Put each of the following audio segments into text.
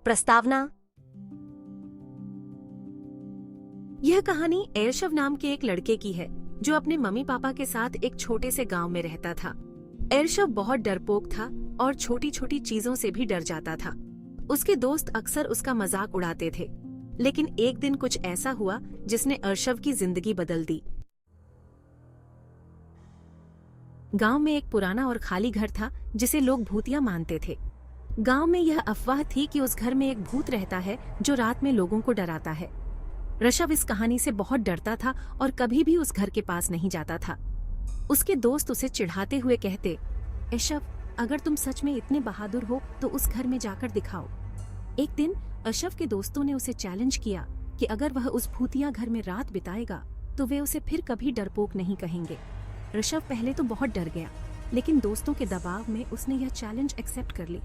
प्रस्तावना। यह कहानी एरशव नाम के एक लड़के की है जो अपने मम्मी पापा के साथ एक छोटे से गांव में रहता था। एरशव बहुत डरपोक था और छोटी छोटी चीजों से भी डर जाता था। उसके दोस्त अक्सर उसका मजाक उड़ाते थे, लेकिन एक दिन कुछ ऐसा हुआ जिसने एरशव की जिंदगी बदल दी। गांव में एक पुराना और खाली घर था जिसे लोग भूतिया मानते थे। गांव में यह अफवाह थी कि उस घर में एक भूत रहता है जो रात में लोगों को डराता है। एरशव इस कहानी से बहुत डरता था और कभी भी उस घर के पास नहीं जाता था। उसके दोस्त उसे चिढ़ाते हुए कहते, एरशव, अगर तुम सच में इतने बहादुर हो तो उस घर में जाकर दिखाओ। एक दिन एरशव के दोस्तों ने उसे चैलेंज किया कि अगर वह उस भूतिया घर में रात बिताएगा तो वे उसे फिर कभी डरपोक नहीं कहेंगे। एरशव पहले तो बहुत डर गया, लेकिन दोस्तों के दबाव में उसने यह चैलेंज एक्सेप्ट कर ली।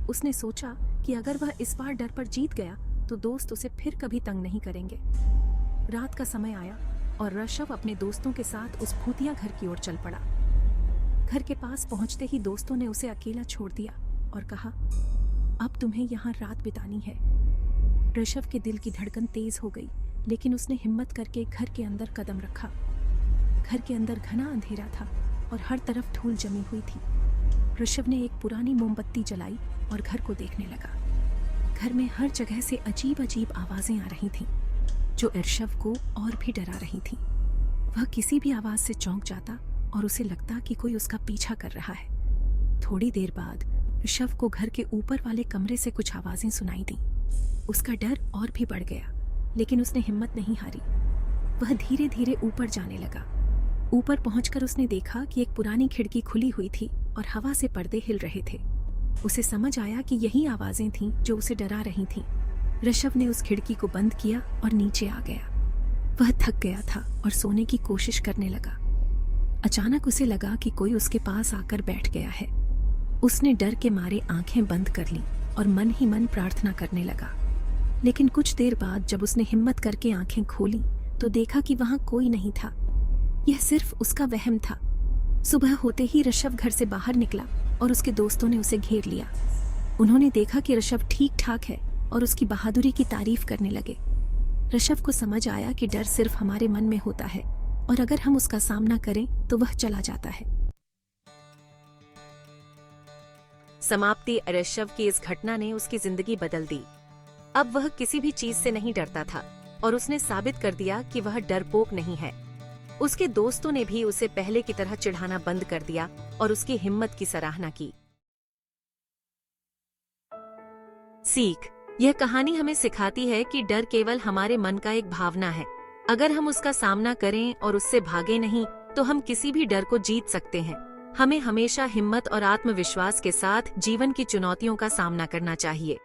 उसने सोचा कि अगर वह इस बार डर पर जीत गया तो दोस्त उसे फिर कभी तंग नहीं करेंगे। रात का समय आया और एरशव अपने दोस्तों के साथ उस भूतिया घर की ओर चल पड़ा। घर के पास पहुंचते ही दोस्तों ने उसे अकेला छोड़ दिया और कहा, अब तुम्हें यहाँ रात बितानी है। एरशव के दिल की धड़कन तेज हो गई, लेकिन उसने हिम्मत करके घर के अंदर कदम रखा। घर के अंदर घना अंधेरा था और हर तरफ धूल जमी हुई थी। एरशव ने एक पुरानी मोमबत्ती जलाई और घर को देखने लगा। घर में हर जगह से अजीब अजीब आवाजें आ रही थीं, जो एरशव को और भी डरा रही थीं। वह किसी भी आवाज से चौंक जाता और उसे लगता कि कोई उसका पीछा कर रहा है। थोड़ी देर बाद एरशव को घर के ऊपर वाले कमरे से कुछ आवाजें सुनाई दी। उसका डर और भी बढ़ गया, लेकिन उसने हिम्मत नहीं हारी। वह धीरे धीरे ऊपर जाने लगा। ऊपर पहुंचकर उसने देखा कि एक पुरानी खिड़की खुली हुई थी और हवा से पर्दे हिल रहे थे। उसे समझ आया कि यही आवाजें थीं जो उसे डरा रही थीं। एरशव ने उस खिड़की को बंद किया और नीचे आ गया। वह थक गया था और सोने की कोशिश करने लगा। अचानक उसे लगा कि कोई उसके पास आकर बैठ गया है। उसने डर के मारे आंखें बंद कर लीं और मन ही मन प्रार्थना करने लगा। लेकिन कुछ देर बाद जब उसने हिम्मत करके आंखें खोली तो देखा कि वहां कोई नहीं था। यह सिर्फ उसका वहम था। सुबह होते ही एरशव घर से बाहर निकला और उसके दोस्तों ने उसे घेर लिया। उन्होंने देखा कि एरशव ठीक ठाक है और उसकी बहादुरी की तारीफ करने लगे। एरशव को समझ आया कि डर सिर्फ हमारे मन में होता है और अगर हम उसका सामना करें तो वह चला जाता है। समाप्ति। एरशव की इस घटना ने उसकी जिंदगी बदल दी। अब वह किसी भी चीज से नहीं डरता था और उसने साबित कर दिया कि वह डरपोक नहीं है। उसके दोस्तों ने भी उसे पहले की तरह चिढ़ाना बंद कर दिया और उसकी हिम्मत की सराहना की। सीख। यह कहानी हमें सिखाती है कि डर केवल हमारे मन का एक भावना है। अगर हम उसका सामना करें और उससे भागे नहीं तो हम किसी भी डर को जीत सकते हैं। हमें हमेशा हिम्मत और आत्मविश्वास के साथ जीवन की चुनौतियों का सामना करना चाहिए।